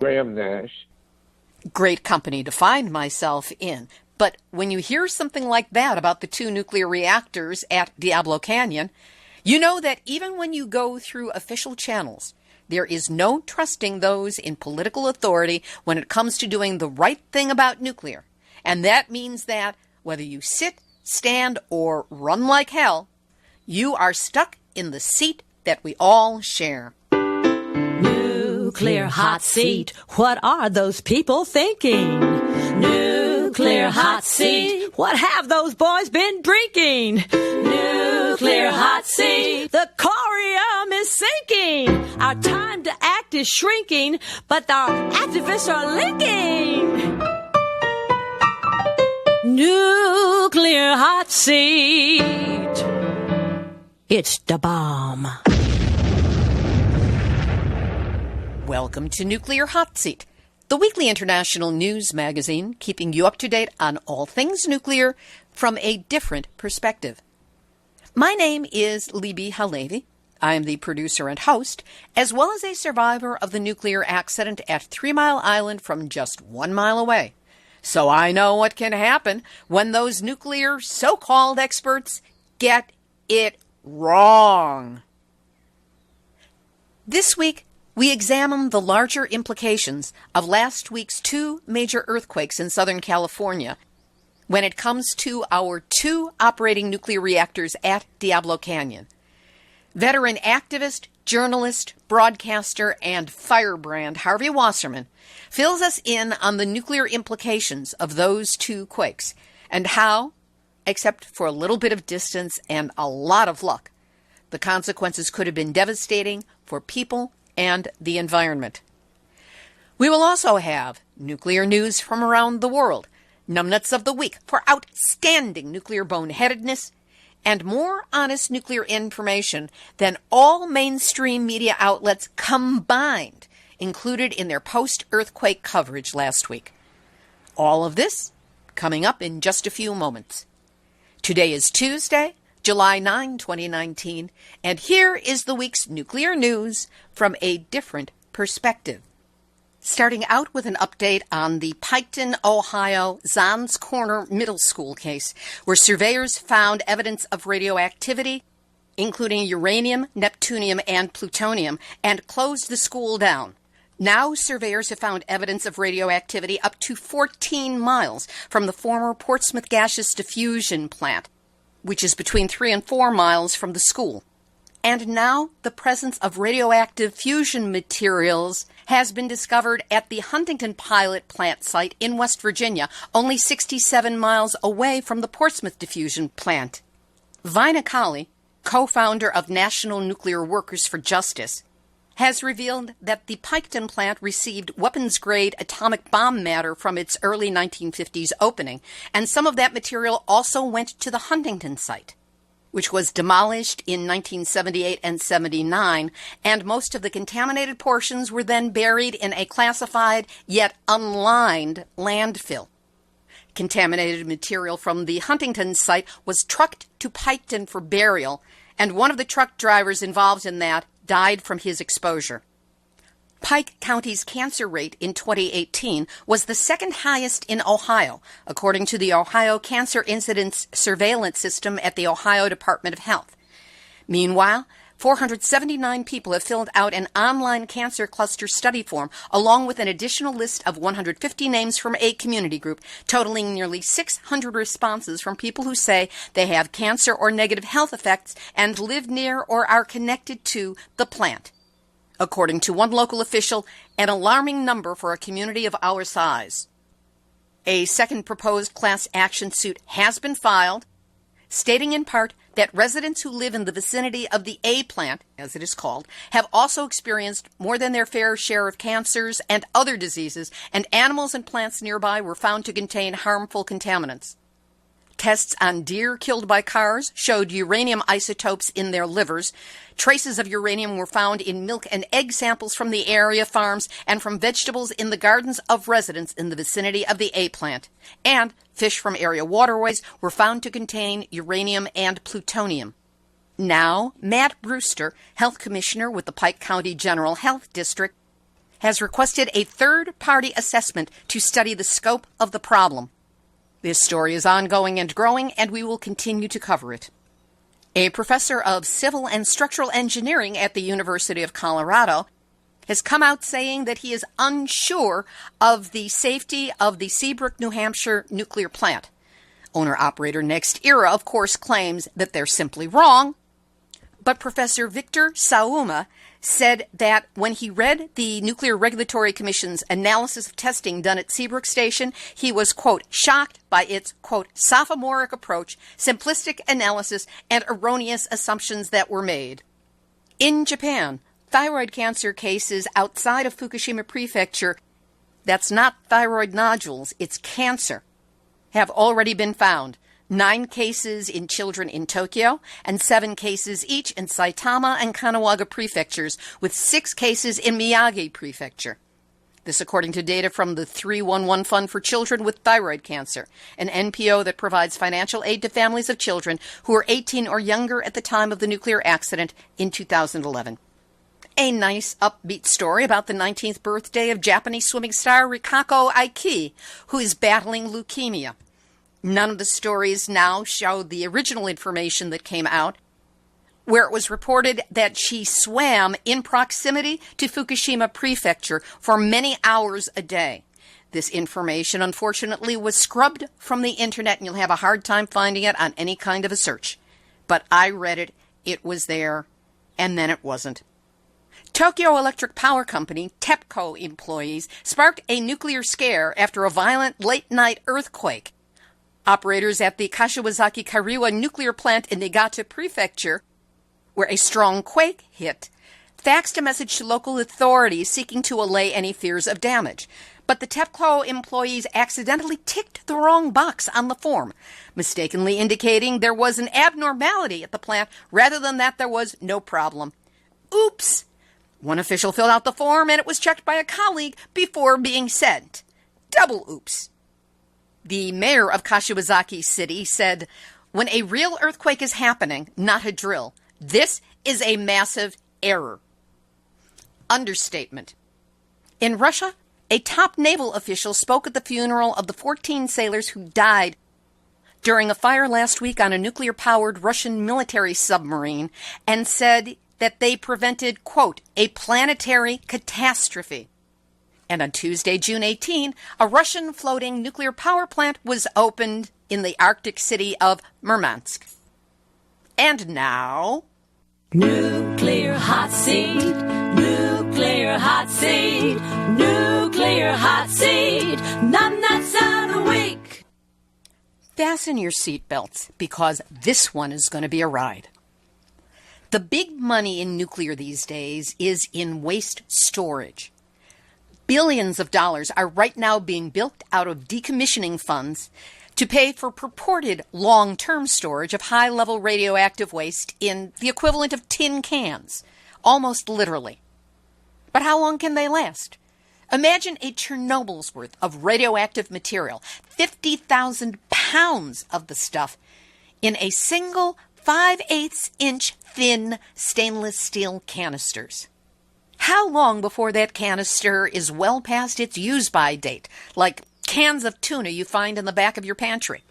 Graham Nash. Great company to find myself in. But when you hear something like that about the 2 nuclear reactors at Diablo Canyon, you know that even when you go through official channels, there is no trusting those in political authority when it comes to doing the right thing about nuclear. And that means that whether you sit, stand, or run like hell, you are stuck in the seat that we all share. Nuclear hot seat, what are those people thinking? Nuclear hot seat, what have those boys been drinking? Nuclear hot seat, the corium is sinking. Our time to act is shrinking, but our activists are linking. Nuclear hot seat, it's the bomb. Welcome to Nuclear Hot Seat, the weekly international news magazine keeping you up to date on all things nuclear from a different perspective. My name is Libby Halevi. I am the producer and host, as well as a survivor of the nuclear accident at 3 Mile Island from just 1 mile away. So I know what can happen when those nuclear so-called experts get it wrong. This week, we examine the larger implications of last week's 2 major earthquakes in Southern California when it comes to our 2 operating nuclear reactors at Diablo Canyon. Veteran activist, journalist, broadcaster, and firebrand Harvey Wasserman fills us in on the nuclear implications of those 2 quakes and how, except for a little bit of distance and a lot of luck, the consequences could have been devastating for people and the environment. We will also have nuclear news from around the world, numbnuts of the week for outstanding nuclear boneheadedness, and more honest nuclear information than all mainstream media outlets combined included in their post-earthquake coverage last week. All of this coming up in just a few moments. Today is Tuesday, July 9, 2019, and here is the week's nuclear news from a different perspective. Starting out with an update on the Piketon, Ohio, Zons Corner Middle School case, where surveyors found evidence of radioactivity, including uranium, neptunium, and plutonium, and closed the school down. Now surveyors have found evidence of radioactivity up to 14 miles from the former Portsmouth Gaseous Diffusion Plant, which is between 3 and 4 miles from the school. And now the presence of radioactive fusion materials has been discovered at the Huntington Pilot Plant site in West Virginia, only 67 miles away from the Portsmouth Diffusion Plant. Vina Colley, co-founder of National Nuclear Workers for Justice, has revealed that the Piketon plant received weapons-grade atomic bomb matter from its early 1950s opening, and some of that material also went to the Huntington site, which was demolished in 1978 and 79, and most of the contaminated portions were then buried in a classified yet unlined landfill. Contaminated material from the Huntington site was trucked to Piketon for burial, and one of the truck drivers involved in that died from his exposure. Pike County's cancer rate in 2018 was the second highest in Ohio, according to the Ohio Cancer Incidence Surveillance System at the Ohio Department of Health. Meanwhile, 479 people have filled out an online cancer cluster study form, along with an additional list of 150 names from a community group, totaling nearly 600 responses from people who say they have cancer or negative health effects and live near or are connected to the plant. According to one local official, an alarming number for a community of our size. A second proposed class action suit has been filed, stating in part that residents who live in the vicinity of the A plant, as it is called, have also experienced more than their fair share of cancers and other diseases, and animals and plants nearby were found to contain harmful contaminants. Tests on deer killed by cars showed uranium isotopes in their livers. Traces of uranium were found in milk and egg samples from the area farms and from vegetables in the gardens of residents in the vicinity of the A plant. And fish from area waterways were found to contain uranium and plutonium. Now, Matt Brewster, health commissioner with the Pike County General Health District, has requested a third-party assessment to study the scope of the problem. This story is ongoing and growing, and we will continue to cover it. A professor of civil and structural engineering at the University of Colorado has come out saying that he is unsure of the safety of the Seabrook, New Hampshire nuclear plant. Owner-operator Next Era, of course, claims that they're simply wrong. But Professor Victor Sauma said that when he read the Nuclear Regulatory Commission's analysis of testing done at Seabrook Station, he was, quote, shocked by its, quote, sophomoric approach, simplistic analysis, and erroneous assumptions that were made. In Japan, thyroid cancer cases outside of Fukushima Prefecture, that's not thyroid nodules, it's cancer, have already been found. 9 cases in children in Tokyo and 7 cases each in Saitama and Kanagawa prefectures, with 6 cases in Miyagi Prefecture. This according to data from the 311 Fund for Children with Thyroid Cancer, an NPO that provides financial aid to families of children who were 18 or younger at the time of the nuclear accident in 2011. A nice upbeat story about the 19th birthday of Japanese swimming star Rikako Aiki, who is battling leukemia. None of the stories now show the original information that came out, where it was reported that she swam in proximity to Fukushima Prefecture for many hours a day. This information, unfortunately, was scrubbed from the internet, and you'll have a hard time finding it on any kind of a search. But I read it, it was there, and then it wasn't. Tokyo Electric Power Company, TEPCO employees, sparked a nuclear scare after a violent late-night earthquake. Operators at the Kashiwazaki Kariwa nuclear plant in Niigata Prefecture, where a strong quake hit, faxed a message to local authorities seeking to allay any fears of damage. But the TEPCO employees accidentally ticked the wrong box on the form, mistakenly indicating there was an abnormality at the plant rather than that there was no problem. Oops! One official filled out the form and it was checked by a colleague before being sent. Double oops. The mayor of Kashiwazaki City said, when a real earthquake is happening, not a drill, this is a massive error. Understatement. In Russia, a top naval official spoke at the funeral of the 14 sailors who died during a fire last week on a nuclear-powered Russian military submarine and said that they prevented, quote, a planetary catastrophe. And on Tuesday, June 18, a Russian floating nuclear power plant was opened in the Arctic city of Murmansk. And now... Nuclear hot seat, nuclear hot seat, nuclear hot seat, numbnuts of the week. Fasten your seatbelts, because this one is going to be a ride. The big money in nuclear these days is in waste storage. Billions of dollars are right now being built out of decommissioning funds to pay for purported long-term storage of high-level radioactive waste in the equivalent of tin cans, almost literally. But how long can they last? Imagine a Chernobyl's worth of radioactive material, 50,000 pounds of the stuff, in a single 5/8-inch thin stainless steel canisters. How long before that canister is well past its use-by date, like cans of tuna you find in the back of your pantry?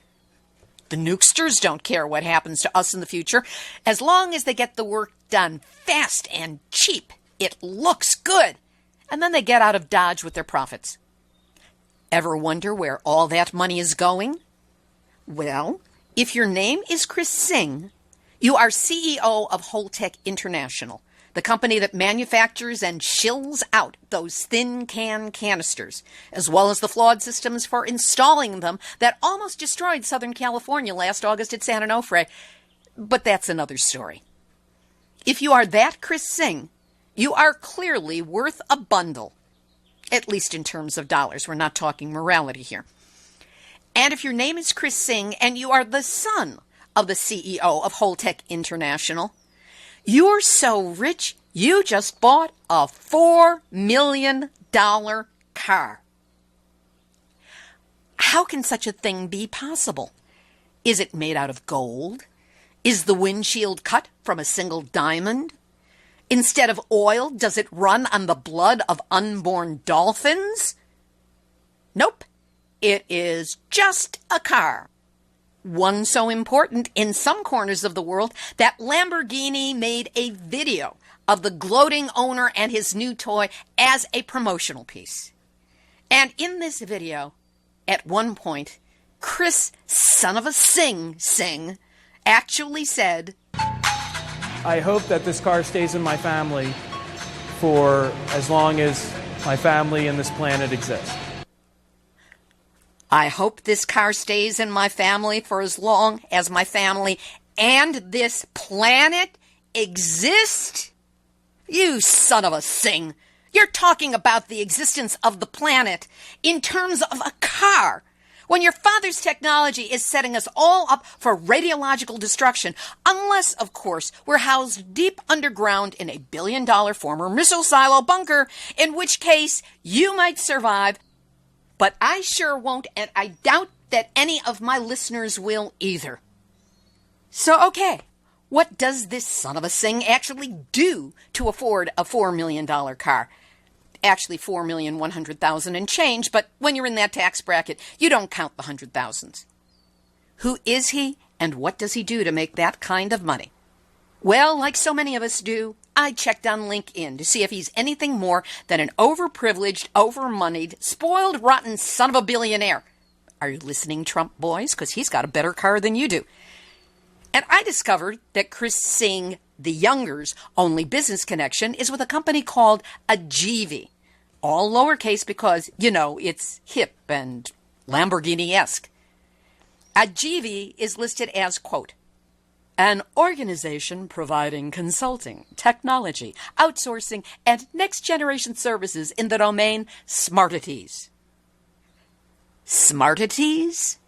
The nukesters don't care what happens to us in the future, as long as they get the work done fast and cheap. It looks good, and then they get out of Dodge with their profits. Ever wonder where all that money is going? Well, if your name is Chris Singh, you are CEO of Holtec International, the company that manufactures and shills out those thin can canisters, as well as the flawed systems for installing them that almost destroyed Southern California last August at San Onofre. But that's another story. If you are that Chris Singh, you are clearly worth a bundle, at least in terms of dollars. We're not talking morality here. And if your name is Chris Singh and you are the son of the CEO of Holtec International, you're so rich you just bought a $4 million car. How can such a thing be possible? Is it made out of gold? Is the windshield cut from a single diamond? Instead of oil, does it run on the blood of unborn dolphins? Nope. It is just a car. One so important in some corners of the world that Lamborghini made a video of the gloating owner and his new toy as a promotional piece. And in this video, at one point, Chris, son of a sing, actually said, I hope that this car stays in my family for as long as my family and this planet exist. I hope this car stays in my family for as long as my family and this planet exist? You son of a sing. You're talking about the existence of the planet in terms of a car, when your father's technology is setting us all up for radiological destruction, unless, of course, we're housed deep underground in a billion-dollar former missile silo bunker, in which case you might survive, but I sure won't, and I doubt that any of my listeners will either. So, okay, what does this son of a sing actually do to afford a $4 million car? Actually, $4,100,000 and change, but when you're in that tax bracket, you don't count the hundred thousands. Who is he, and what does he do to make that kind of money? Well, like so many of us do, I checked on LinkedIn to see if he's anything more than an overprivileged, overmoneyed, spoiled, rotten son of a billionaire. Are you listening, Trump boys? Because he's got a better car than you do. And I discovered that Chris Singh the Younger's only business connection is with a company called Ajivi. All lowercase because, you know, it's hip and Lamborghini-esque. Ajivi is listed as, quote, an organization providing consulting, technology, outsourcing, and next-generation services in the domain smartities. Smartities?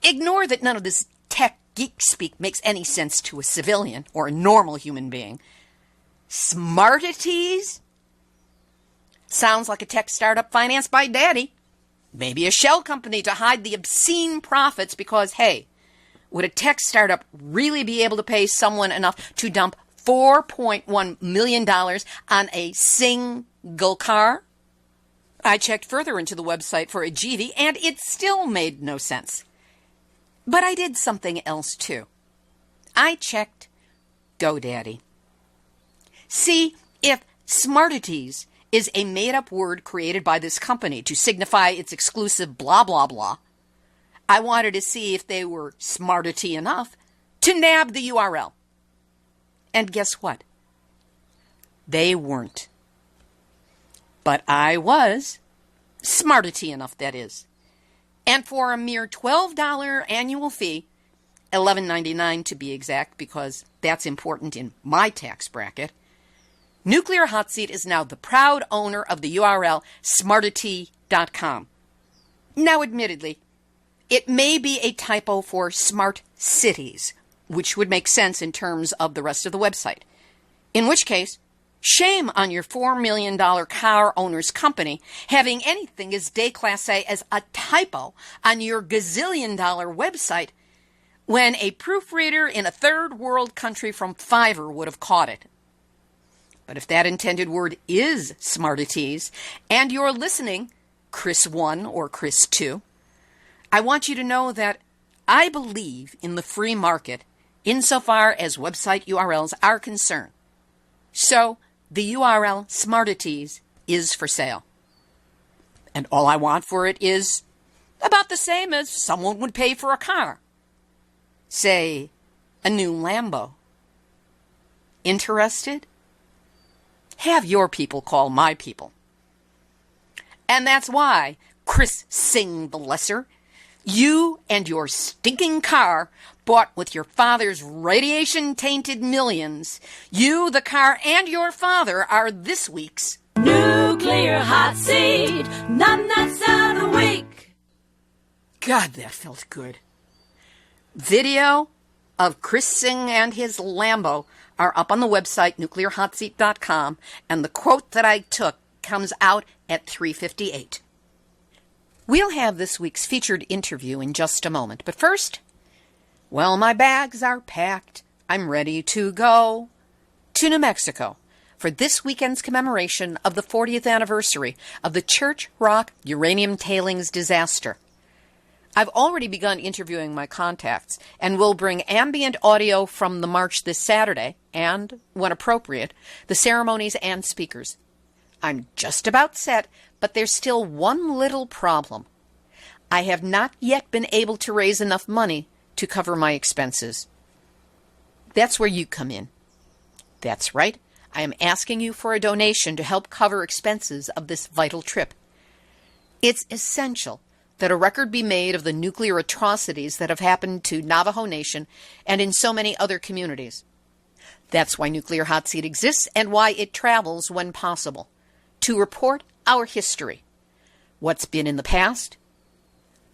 Ignore that none of this tech geek speak makes any sense to a civilian or a normal human being. Smartities? Sounds like a tech startup financed by Daddy. Maybe a shell company to hide the obscene profits because, hey, would a tech startup really be able to pay someone enough to dump $4.1 million on a single car? I checked further into the website for Ajivi, and it still made no sense. But I did something else, too. I checked GoDaddy. See if Smartities is a made-up word created by this company to signify its exclusive blah, blah, blah. I wanted to see if they were smartity enough to nab the URL. And guess what? They weren't. But I was. Smartity enough, that is. And for a mere $12 annual fee, $11.99 to be exact, because that's important in my tax bracket, Nuclear Hotseat is now the proud owner of the URL smartity.com. Now, admittedly, it may be a typo for smart cities, which would make sense in terms of the rest of the website. In which case, shame on your $4 million car owner's company having anything as déclassé as a typo on your gazillion-dollar website when a proofreader in a third world country from Fiverr would have caught it. But if that intended word is smartities, and you're listening, Chris 1 or Chris 2, I want you to know that I believe in the free market insofar as website URLs are concerned. So, the URL Smartities is for sale. And all I want for it is about the same as someone would pay for a car. Say, a new Lambo. Interested? Have your people call my people. And that's why, Chris Singh the Lesser, you and your stinking car bought with your father's radiation-tainted millions, you, the car, and your father are this week's Nuclear Hot Seat, numbnuts out a week. God, that felt good. Video of Chris Singh and his Lambo are up on the website, nuclearhotseat.com, and the quote that I took comes out at 3:58. We'll have this week's featured interview in just a moment, but first, well, my bags are packed. I'm ready to go to New Mexico for this weekend's commemoration of the 40th anniversary of the Church Rock uranium tailings disaster. I've already begun interviewing my contacts and will bring ambient audio from the march this Saturday and, when appropriate, the ceremonies and speakers. I'm just about set, but there's still one little problem. I have not yet been able to raise enough money to cover my expenses. That's where you come in. That's right. I am asking you for a donation to help cover expenses of this vital trip. It's essential that a record be made of the nuclear atrocities that have happened to Navajo Nation and in so many other communities. That's why Nuclear Hot Seat exists and why it travels when possible, to report our history, what's been in the past,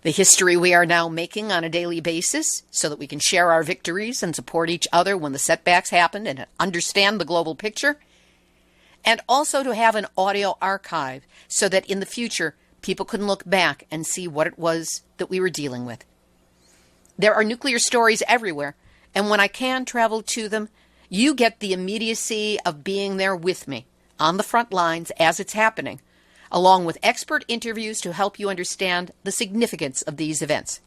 the history we are now making on a daily basis so that we can share our victories and support each other when the setbacks happen and understand the global picture, and also to have an audio archive so that in the future people can look back and see what it was that we were dealing with. There are nuclear stories everywhere, and when I can travel to them, you get the immediacy of being there with me on the front lines as it's happening, along with expert interviews to help you understand the significance of these events.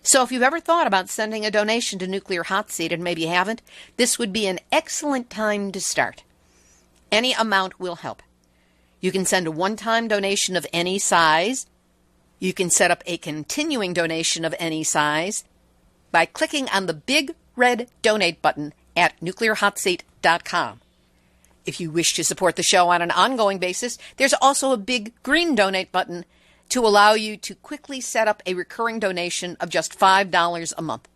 So if you've ever thought about sending a donation to Nuclear Hot Seat and maybe haven't, this would be an excellent time to start. Any amount will help. You can send a one-time donation of any size. You can set up a continuing donation of any size by clicking on the big red donate button at nuclearhotseat.com. If you wish to support the show on an ongoing basis, there's also a big green donate button to allow you to quickly set up a recurring donation of just $5 a month.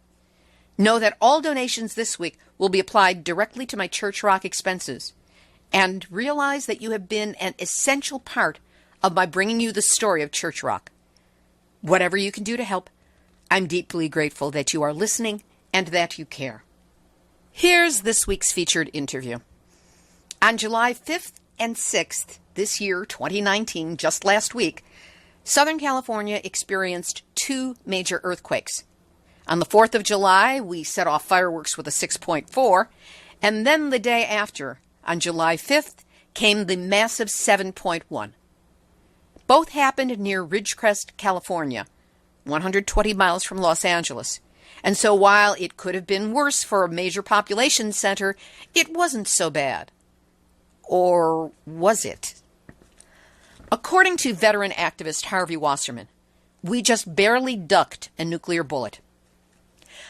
Know that all donations this week will be applied directly to my Church Rock expenses. And realize that you have been an essential part of my bringing you the story of Church Rock. Whatever you can do to help, I'm deeply grateful that you are listening and that you care. Here's this week's featured interview. On July 5th and 6th this year, 2019, just last week, Southern California experienced two major earthquakes. On the 4th of July, we set off fireworks with a 6.4, and then the day after, on July 5th, came the massive 7.1. Both happened near Ridgecrest, California, 120 miles from Los Angeles. And so while it could have been worse for a major population center, it wasn't so bad. Or was it? According to veteran activist Harvey Wasserman, we just barely ducked a nuclear bullet.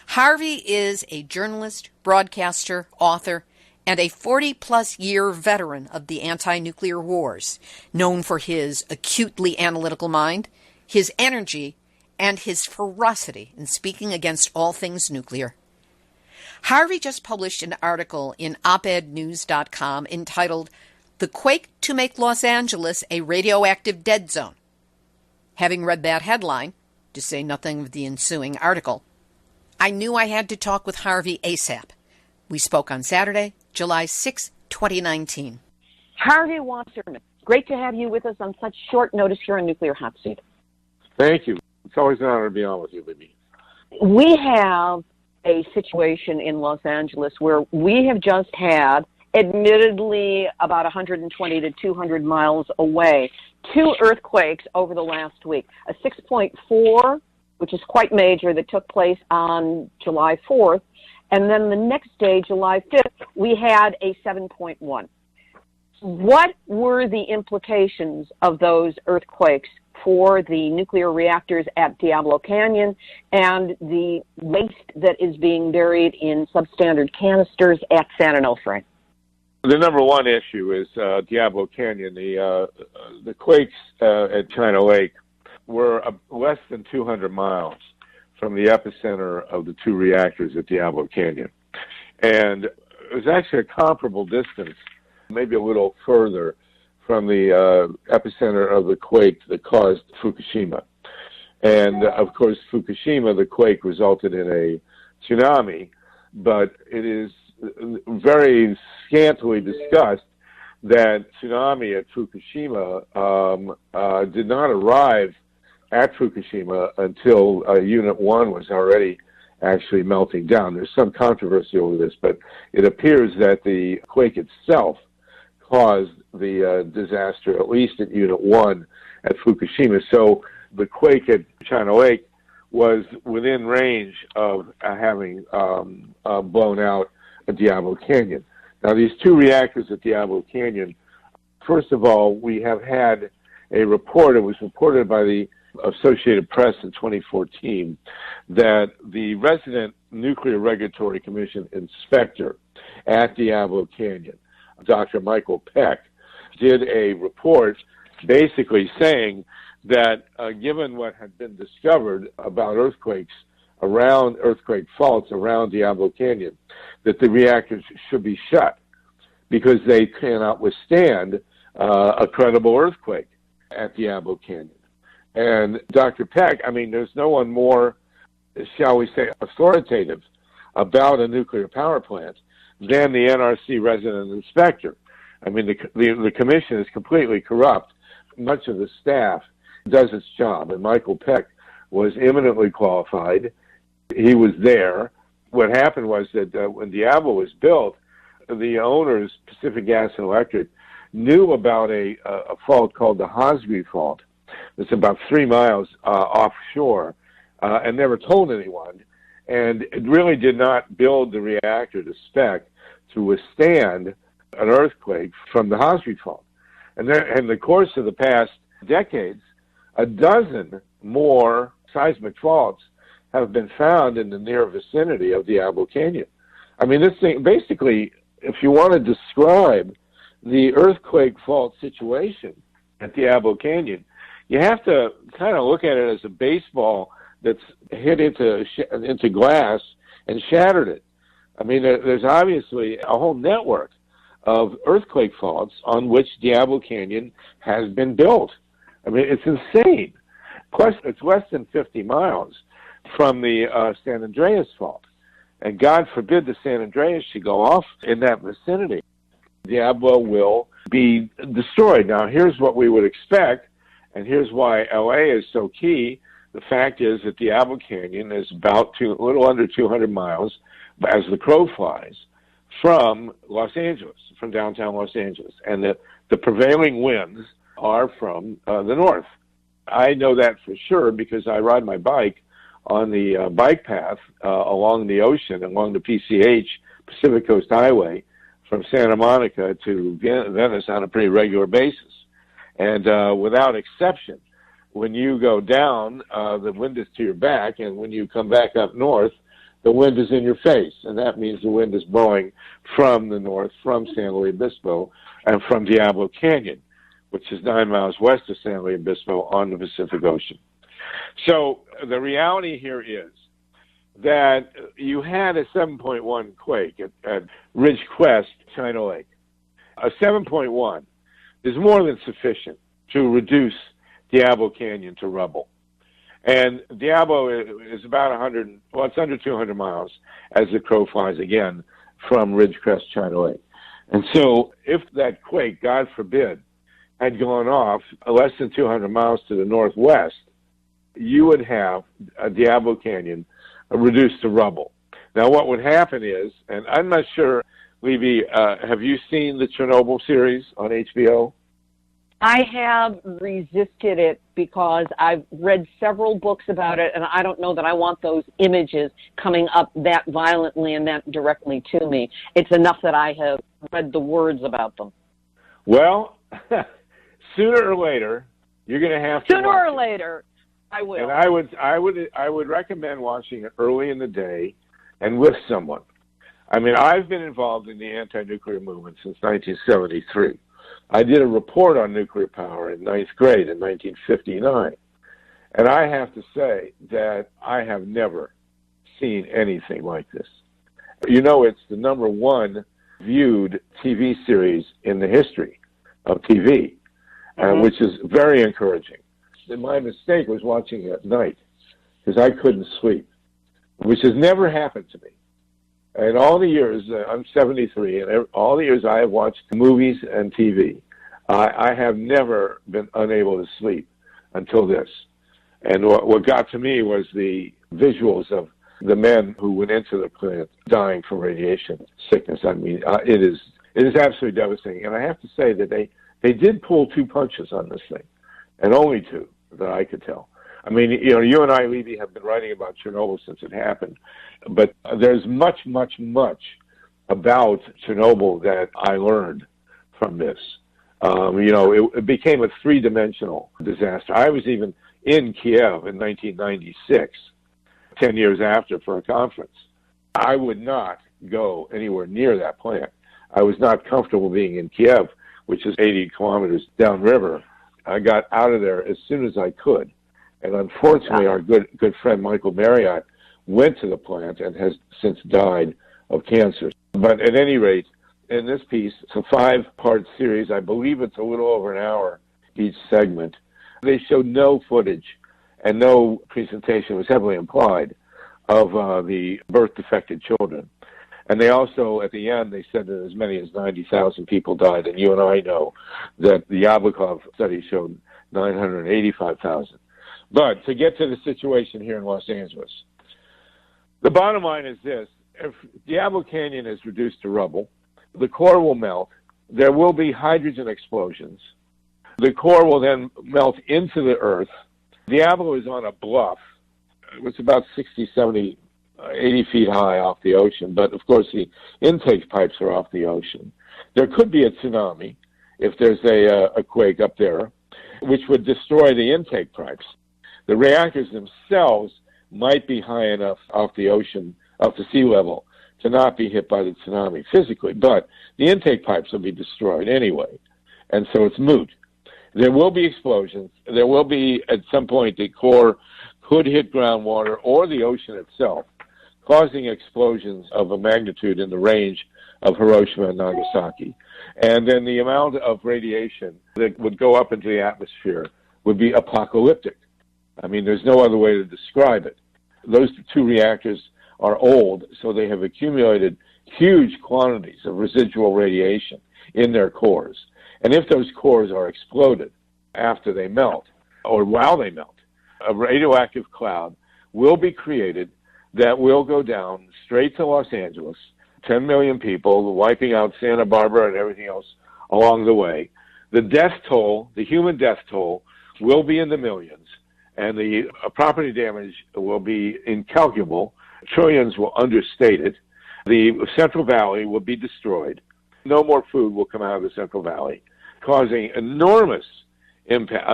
Harvey is a journalist, broadcaster, author, and a 40-plus year veteran of the anti-nuclear wars, known for his acutely analytical mind, his energy, and his ferocity in speaking against all things nuclear. Harvey just published an article in opednews.com entitled, "The Quake to Make Los Angeles a Radioactive Dead Zone." Having read that headline, to say nothing of the ensuing article, I knew I had to talk with Harvey ASAP. We spoke on Saturday, July 6, 2019. Harvey Wasserman, great to have you with us on such short notice here on Nuclear Hot Seat. Thank you. It's always an honor to be on with you, Libby. We have a situation in Los Angeles where we have just had, admittedly about 120 to 200 miles away, two earthquakes over the last week. A 6.4, which is quite major, that took place on July 4th. And then the next day, July 5th, we had a 7.1. What were the implications of those earthquakes for the nuclear reactors at Diablo Canyon and the waste that is being buried in substandard canisters at San Onofre? The number one issue is Diablo Canyon. The quakes at China Lake were less than 200 miles from the epicenter of the two reactors at Diablo Canyon. And it was actually a comparable distance, maybe a little further, from the epicenter of the quake that caused Fukushima. And, of course, Fukushima, the quake, resulted in a tsunami, but it is very scantily discussed that tsunami at Fukushima did not arrive at Fukushima until Unit 1 was already actually melting down. There's some controversy over this, but it appears that the quake itself caused the disaster, at least at Unit 1 at Fukushima. So the quake at China Lake was within range of having blown out Diablo Canyon. Now, these two reactors at Diablo Canyon, first of all, we have had a report, it was reported by the Associated Press in 2014, that the resident Nuclear Regulatory Commission inspector at Diablo Canyon, Dr. Michael Peck, did a report basically saying that given what had been discovered about earthquake faults around Diablo Canyon, that the reactors should be shut because they cannot withstand a credible earthquake at Diablo Canyon. And Dr. Peck, I mean, there's no one more, shall we say, authoritative about a nuclear power plant than the NRC resident inspector. I mean, the commission is completely corrupt. Much of the staff does its job, and Michael Peck was eminently qualified. He was there. What happened was that when Diablo was built, the owners, Pacific Gas and Electric, knew about a fault called the Hosby fault. It's about 3 miles offshore, and never told anyone. And it really did not build the reactor to spec to withstand an earthquake from the Hosby fault. And then, in the course of the past decades, a dozen more seismic faults have been found in the near vicinity of Diablo Canyon. I mean, this thing, basically, if you want to describe the earthquake fault situation at Diablo Canyon, you have to kind of look at it as a baseball that's hit into glass and shattered it. I mean, there's obviously a whole network of earthquake faults on which Diablo Canyon has been built. I mean, it's insane. Plus, it's less than 50 miles from the San Andreas fault. And God forbid the San Andreas should go off in that vicinity. Diablo will be destroyed. Now, here's what we would expect, and here's why LA is so key. The fact is that Diablo Canyon is about a little under 200 miles, as the crow flies, from Los Angeles, from downtown Los Angeles. And the prevailing winds are from the north. I know that for sure because I ride my bike on the bike path along the ocean, along the PCH, Pacific Coast Highway, from Santa Monica to Venice on a pretty regular basis. And without exception, when you go down, the wind is to your back, and when you come back up north, the wind is in your face, and that means the wind is blowing from the north, from San Luis Obispo, and from Diablo Canyon, which is 9 miles west of San Luis Obispo on the Pacific Ocean. So the reality here is that you had a 7.1 quake at Ridgecrest, China Lake. A 7.1 is more than sufficient to reduce Diablo Canyon to rubble. And Diablo is about it's under 200 miles as the crow flies again from Ridgecrest, China Lake. And so if that quake, God forbid, had gone off less than 200 miles to the northwest, you would have Diablo Canyon reduced to rubble. Now, what would happen is, and I'm not sure, Levy, have you seen the Chernobyl series on HBO? I have resisted it because I've read several books about it, and I don't know that I want those images coming up that violently and that directly to me. It's enough that I have read the words about them. Well, sooner or later, you're going to have to. Sooner or later, I will. And I would recommend watching it early in the day and with someone. I mean, I've been involved in the anti-nuclear movement since 1973. I did a report on nuclear power in ninth grade in 1959. And I have to say that I have never seen anything like this. You know, it's the number one viewed TV series in the history of TV, which is very encouraging. And my mistake was watching it at night because I couldn't sleep, which has never happened to me. And all the years, I'm 73, and all the years I have watched movies and TV, I have never been unable to sleep until this. And what got to me was the visuals of the men who went into the plant dying from radiation sickness. I mean, it It is absolutely devastating. And I have to say that they did pull two punches on this thing, and only two that I could tell. I mean, you and I, Levy, have been writing about Chernobyl since it happened, but there's much, much, much about Chernobyl that I learned from this. It became a three-dimensional disaster. I was even in Kiev in 1996, 10 years after, for a conference. I would not go anywhere near that plant. I was not comfortable being in Kiev, which is 80 kilometers downriver. I got out of there as soon as I could. And unfortunately, our good friend Michael Marriott went to the plant and has since died of cancer. But at any rate, in this piece, it's a 5-part series. I believe it's a little over an hour each segment. They showed no footage and no presentation, was heavily implied, of the birth-defected children. And they also, at the end, they said that as many as 90,000 people died. And you and I know that the Yablokov study showed 985,000. But to get to the situation here in Los Angeles, the bottom line is this. If Diablo Canyon is reduced to rubble, the core will melt. There will be hydrogen explosions. The core will then melt into the earth. Diablo is on a bluff. It's about 60, 70, 80 feet high off the ocean, but of course the intake pipes are off the ocean. There could be a tsunami if there's a quake up there, which would destroy the intake pipes. The reactors themselves might be high enough off the ocean, off the sea level, to not be hit by the tsunami physically, but the intake pipes will be destroyed anyway, and so it's moot. There will be explosions. There will be, at some point, the core could hit groundwater or the ocean itself, causing explosions of a magnitude in the range of Hiroshima and Nagasaki. And then the amount of radiation that would go up into the atmosphere would be apocalyptic. I mean, there's no other way to describe it. Those two reactors are old, so they have accumulated huge quantities of residual radiation in their cores. And if those cores are exploded after they melt, or while they melt, a radioactive cloud will be created that will go down straight to Los Angeles, 10 million people, wiping out Santa Barbara and everything else along the way. The death toll, the human death toll, will be in the millions, and the property damage will be incalculable. Trillions will understate it. The Central Valley will be destroyed. No more food will come out of the Central Valley, causing enormous impact,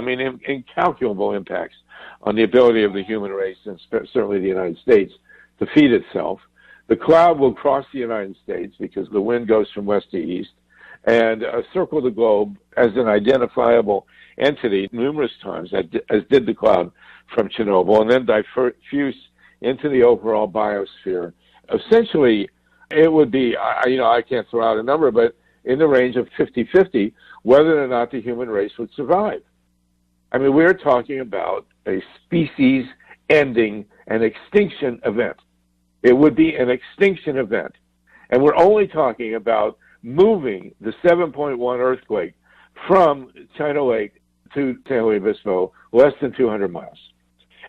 incalculable impacts on the ability of the human race, and certainly the United States, to feed itself. The cloud will cross the United States because the wind goes from west to east and circle the globe as an identifiable entity numerous times, as did the cloud from Chernobyl, and then diffuse into the overall biosphere. Essentially, it would be, I can't throw out a number, but in the range of 50-50, whether or not the human race would survive. I mean, we're talking about a species-ending, an extinction event. It would be an extinction event. And we're only talking about moving the 7.1 earthquake from China Lake to San Luis Obispo, less than 200 miles.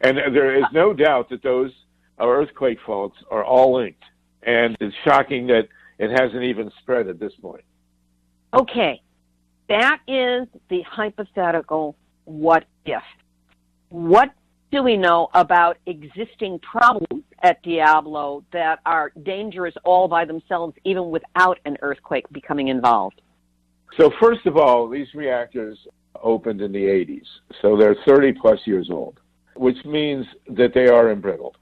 And there is no doubt that those earthquake faults are all linked. And it's shocking that it hasn't even spread at this point. Okay, that is the hypothetical what if. What do we know about existing problems at Diablo that are dangerous all by themselves, even without an earthquake becoming involved? So first of all, these reactors opened in the 80s, so they're 30-plus years old, which means that they are embrittled.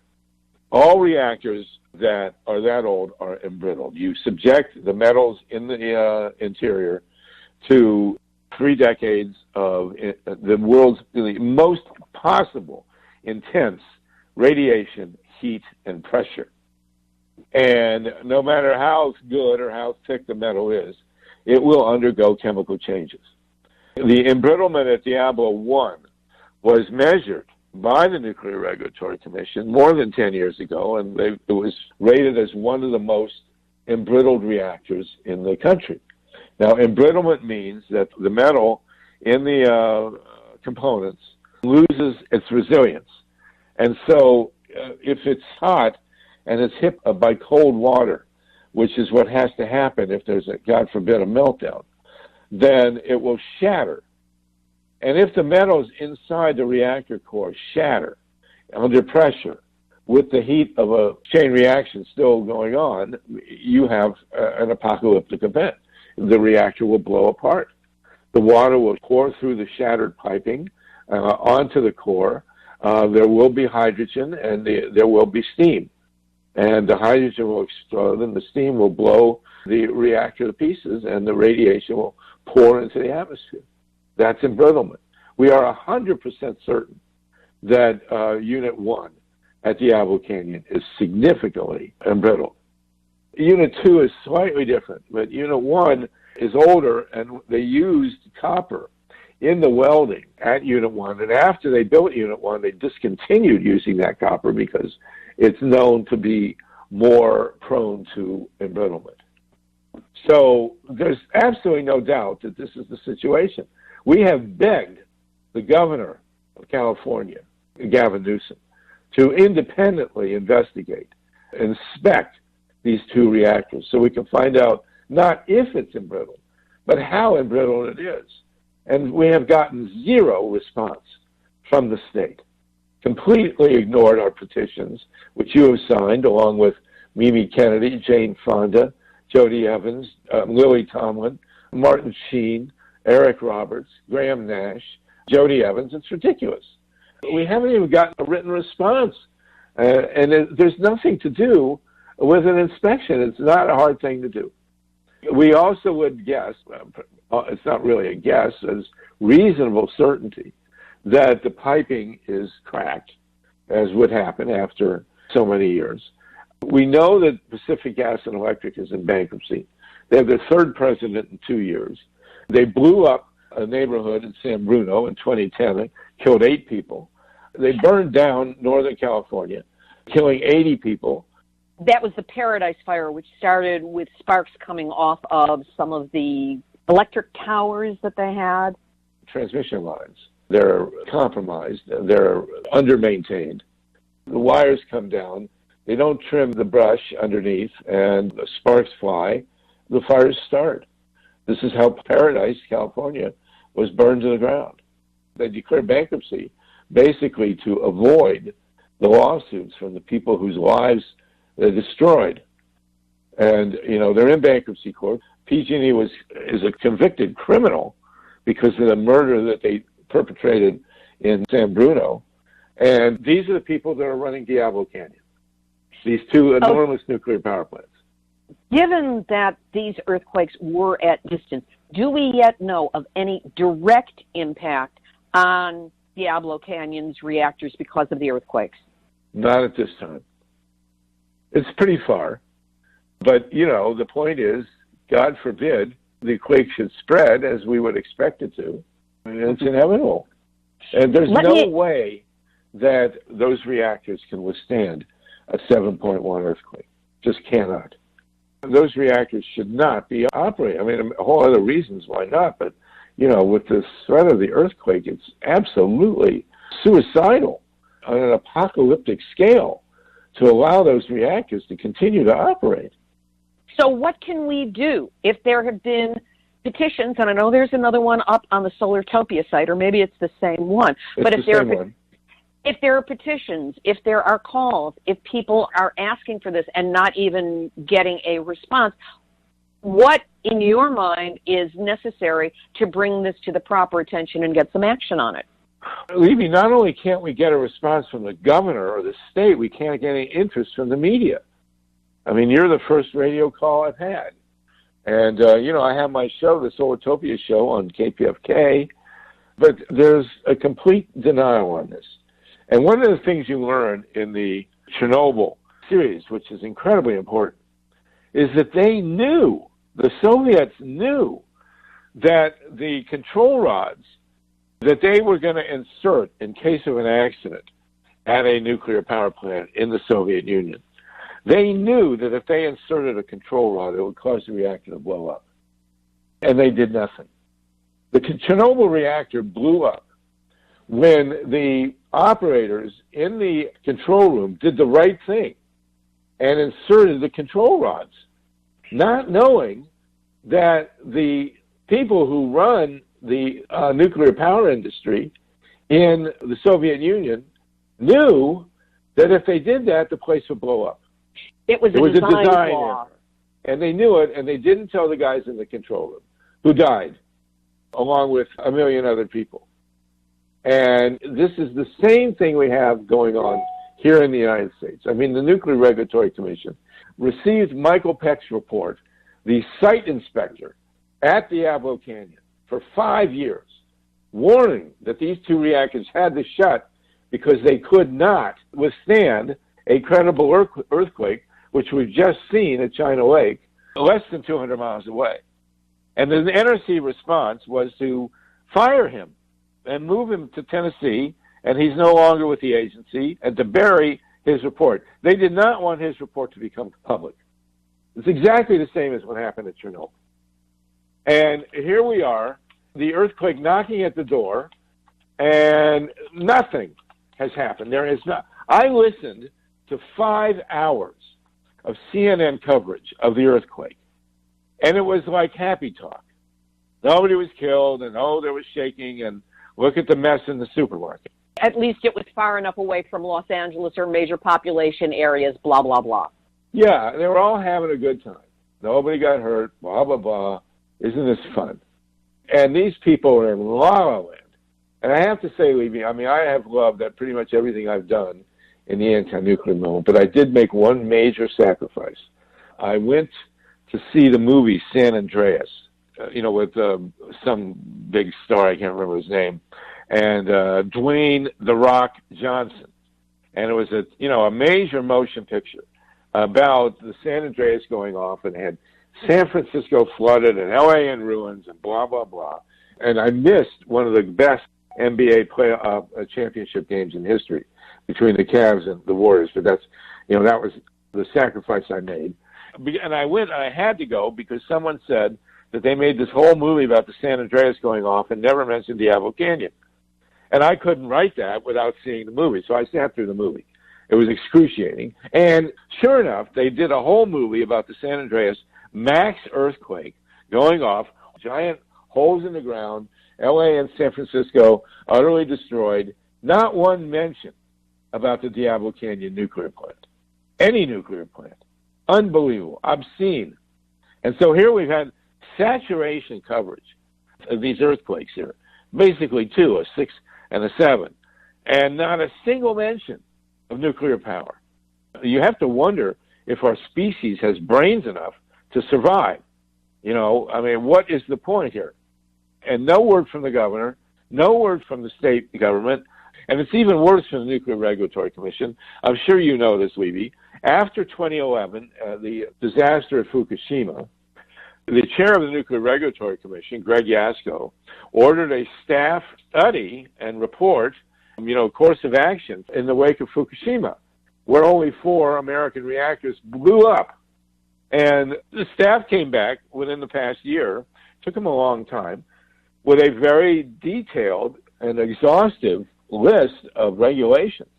All reactors that are that old are embrittled. You subject the metals in the interior to 3 decades of the world's most possible intense radiation, heat, and pressure. And no matter how good or how thick the metal is, it will undergo chemical changes. The embrittlement at Diablo 1 was measured by the Nuclear Regulatory Commission more than 10 years ago, and it was rated as one of the most embrittled reactors in the country. Now, embrittlement means that the metal in the components loses its resilience. And so if it's hot and it's hit by cold water which is what has to happen if there's, God forbid, a meltdown, then it will shatter. And if the metals inside the reactor core shatter under pressure with the heat of a chain reaction still going on, you have an apocalyptic event. The reactor will blow apart. The water will pour through the shattered piping onto the core. There will be hydrogen and there will be steam. And the hydrogen will explode and the steam will blow the reactor to pieces and the radiation will pour into the atmosphere. That's embrittlement. We are 100% certain that Unit 1 at Diablo Canyon is significantly embrittled. Unit 2 is slightly different, but Unit 1 is older, and they used copper in the welding at Unit 1. And after they built Unit 1, they discontinued using that copper because it's known to be more prone to embrittlement. So there's absolutely no doubt that this is the situation. We have begged the governor of California, Gavin Newsom, to independently investigate, inspect these two reactors so we can find out not if it's embrittled, but how embrittled it is. And we have gotten zero response from the state. Completely ignored our petitions, which you have signed, along with Mimi Kennedy, Jane Fonda, Jody Evans, Lily Tomlin, Martin Sheen, Eric Roberts, Graham Nash, Jody Evans. It's ridiculous. We haven't even gotten a written response. There's nothing to do with an inspection. It's not a hard thing to do. We also would guess, it's not really a guess, it's reasonable certainty that the piping is cracked, as would happen after so many years. We know that Pacific Gas and Electric is in bankruptcy. They have their third president in 2 years. They blew up a neighborhood in San Bruno in 2010 and killed 8 people. They burned down Northern California, killing 80 people. That was the Paradise Fire, which started with sparks coming off of some of the electric towers that they had. Transmission lines. They're compromised. They're under-maintained. The wires come down. They don't trim the brush underneath, and the sparks fly. The fires start. This is how Paradise, California, was burned to the ground. They declared bankruptcy basically to avoid the lawsuits from the people whose lives they destroyed. And, they're in bankruptcy court. PG&E is a convicted criminal because of the murder that they perpetrated in San Bruno. And these are the people that are running Diablo Canyon, these two enormous nuclear power plants. Given that these earthquakes were at distance, do we yet know of any direct impact on Diablo Canyon's reactors because of the earthquakes? Not at this time. It's pretty far. But, the point is, God forbid, the quake should spread as we would expect it to. And it's inevitable. And there's no way that those reactors can withstand a 7.1 earthquake. Just cannot. Those reactors should not be operating. I mean, a whole other reasons why not, but, with the threat of the earthquake, it's absolutely suicidal on an apocalyptic scale to allow those reactors to continue to operate. So what can we do if there have been petitions, and I know there's another one up on the Solartopia site, or maybe it's the same one. But if there are petitions, if there are calls, if people are asking for this and not even getting a response, what, in your mind, is necessary to bring this to the proper attention and get some action on it? Levy, not only can't we get a response from the governor or the state, we can't get any interest from the media. I mean, you're the first radio call I've had. And, I have my show, the Solartopia show on KPFK, but there's a complete denial on this. And one of the things you learn in the Chernobyl series, which is incredibly important, is that they knew, the Soviets knew, that the control rods that they were going to insert in case of an accident at a nuclear power plant in the Soviet Union, they knew that if they inserted a control rod, it would cause the reactor to blow up. And they did nothing. The Chernobyl reactor blew up when the operators in the control room did the right thing and inserted the control rods not knowing that the people who run the nuclear power industry in the Soviet Union knew that if they did that, the place would blow up. It was a design flaw. error. And they knew it, and they didn't tell the guys in the control room, who died, along with a million other people. And this is the same thing we have going on here in the United States. I mean, the Nuclear Regulatory Commission received Michael Peck's report, the site inspector at Diablo Canyon, for 5 years, warning that these two reactors had to shut because they could not withstand a credible earthquake, which we've just seen at China Lake, less than 200 miles away. And the NRC response was to fire him and move him to Tennessee, and he's no longer with the agency, and to bury his report. They did not want his report to become public. It's exactly the same as what happened at Chernobyl. And here we are, the earthquake knocking at the door, and nothing has happened. There is not. I listened to 5 hours of CNN coverage of the earthquake, and it was like happy talk. Nobody was killed, and there was shaking, and look at the mess in the supermarket. At least it was far enough away from Los Angeles or major population areas, blah, blah, blah. Yeah, they were all having a good time. Nobody got hurt, blah, blah, blah. Isn't this fun? And these people are in La La Land. And I have to say, Levy, I mean, I have loved that pretty much everything I've done in the anti-nuclear movement, but I did make one major sacrifice. I went to see the movie San Andreas, with some big star, I can't remember his name, and Dwayne "The Rock" Johnson. And it was a major motion picture about the San Andreas going off, and had San Francisco flooded and LA in ruins and blah, blah, blah. And I missed one of the best NBA championship games in history between the Cavs and the Warriors. But that was the sacrifice I made. And I had to go because someone said that they made this whole movie about the San Andreas going off and never mentioned Diablo Canyon. And I couldn't write that without seeing the movie, so I sat through the movie. It was excruciating. And sure enough, they did a whole movie about the San Andreas max earthquake going off, giant holes in the ground, LA and San Francisco utterly destroyed. Not one mention about the Diablo Canyon nuclear plant. Any nuclear plant. Unbelievable. Obscene. And so here we've had saturation coverage of these earthquakes here. Basically 2, a 6 and a 7. And not a single mention of nuclear power. You have to wonder if our species has brains enough to survive. What is the point here? And no word from the governor, no word from the state government, and it's even worse from the Nuclear Regulatory Commission. I'm sure you know this, Levy. After 2011, the disaster at Fukushima, the chair of the Nuclear Regulatory Commission, Greg Yasko, ordered a staff study and report, course of action in the wake of Fukushima, where only 4 American reactors blew up. And the staff came back within the past year, took them a long time, with a very detailed and exhaustive list of regulations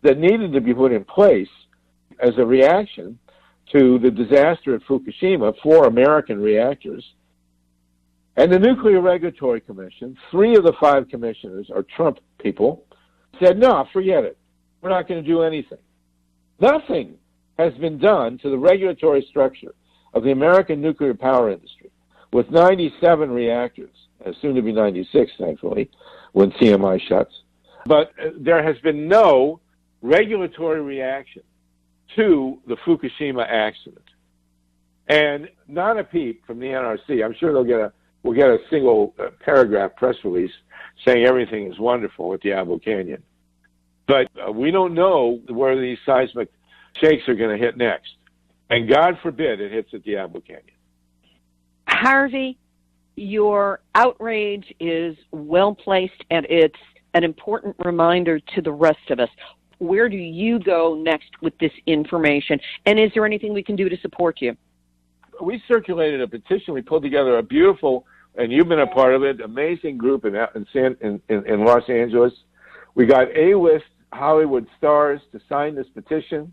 that needed to be put in place as a reaction to the disaster at Fukushima, 4 American reactors. And the Nuclear Regulatory Commission, 3 of the 5 commissioners are Trump people, said, no, forget it. We're not going to do anything. Nothing has been done to the regulatory structure of the American nuclear power industry, with 97 reactors, soon to be 96, thankfully, when CMI shuts. But there has been no regulatory reaction to the Fukushima accident. And not a peep from the NRC. I'm sure we'll get a single paragraph press release saying everything is wonderful at Diablo Canyon. But we don't know where these seismic shakes are going to hit next. And God forbid it hits at Diablo Canyon. Harvey, your outrage is well placed, and it's an important reminder to the rest of us. Where do you go next with this information? And is there anything we can do to support you? We circulated a petition. We pulled together a beautiful, and you've been a part of it, amazing group in Los Angeles. We got A-list Hollywood stars to sign this petition.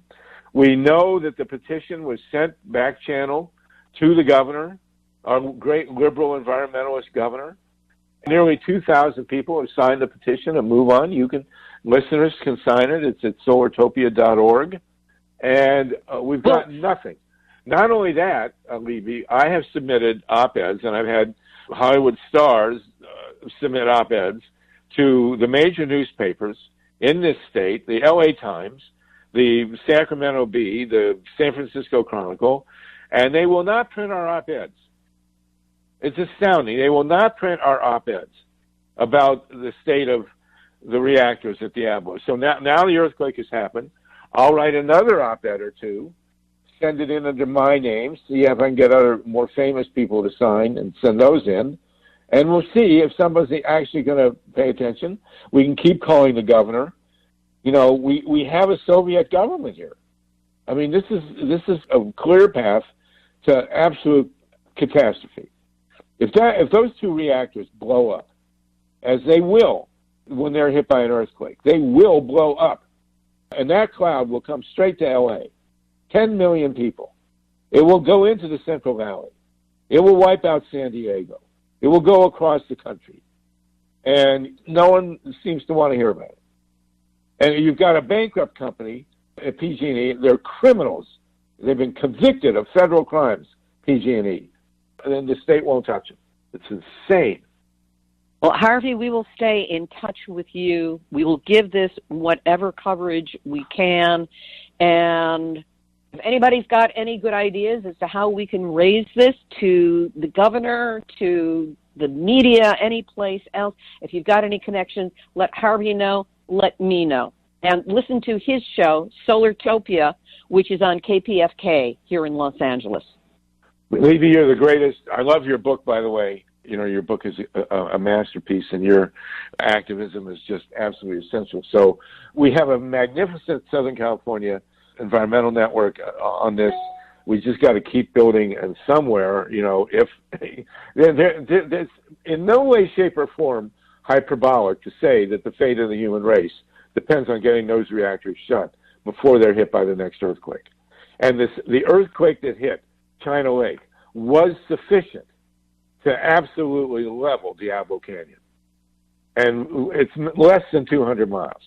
We know that the petition was sent back channel to the governor, our great liberal environmentalist governor. Nearly 2,000 people have signed the petition to move on. Listeners can sign it. It's at solartopia.org. And we've got nothing. Not only that, Levy, I have submitted op-eds, and I've had Hollywood stars submit op-eds to the major newspapers in this state, the LA Times, the Sacramento Bee, the San Francisco Chronicle, and they will not print our op-eds. It's astounding. They will not print our op-eds about the state of the reactors at Diablo. So now the earthquake has happened. I'll write another op-ed or two, send it in under my name, see if I can get other more famous people to sign and send those in. And we'll see if somebody's actually going to pay attention. We can keep calling the governor. You know, we have a Soviet government here. I mean, this is a clear path to absolute catastrophe. If those two reactors blow up, as they will when they're hit by an earthquake, they will blow up. And that cloud will come straight to L.A. 10 million people. It will go into the Central Valley. It will wipe out San Diego. It will go across the country. And no one seems to want to hear about it. And you've got a bankrupt company at PG&E. They're criminals. They've been convicted of federal crimes, PG&E. And then the state won't touch them. It's insane. Well, Harvey, we will stay in touch with you. We will give this whatever coverage we can. And if anybody's got any good ideas as to how we can raise this to the governor, to the media, any place else, if you've got any connections, let Harvey know, let me know. And listen to his show, Solartopia, which is on KPFK here in Los Angeles. Levy, you're the greatest. I love your book, by the way. You know, your book is a masterpiece, and your activism is just absolutely essential. So we have a magnificent Southern California environmental network on this. We just got to keep building, and somewhere, you know, if there's in no way, shape, or form hyperbolic to say that the fate of the human race depends on getting those reactors shut before they're hit by the next earthquake. And the earthquake that hit China Lake was sufficient to absolutely level Diablo Canyon. And it's less than 200 miles.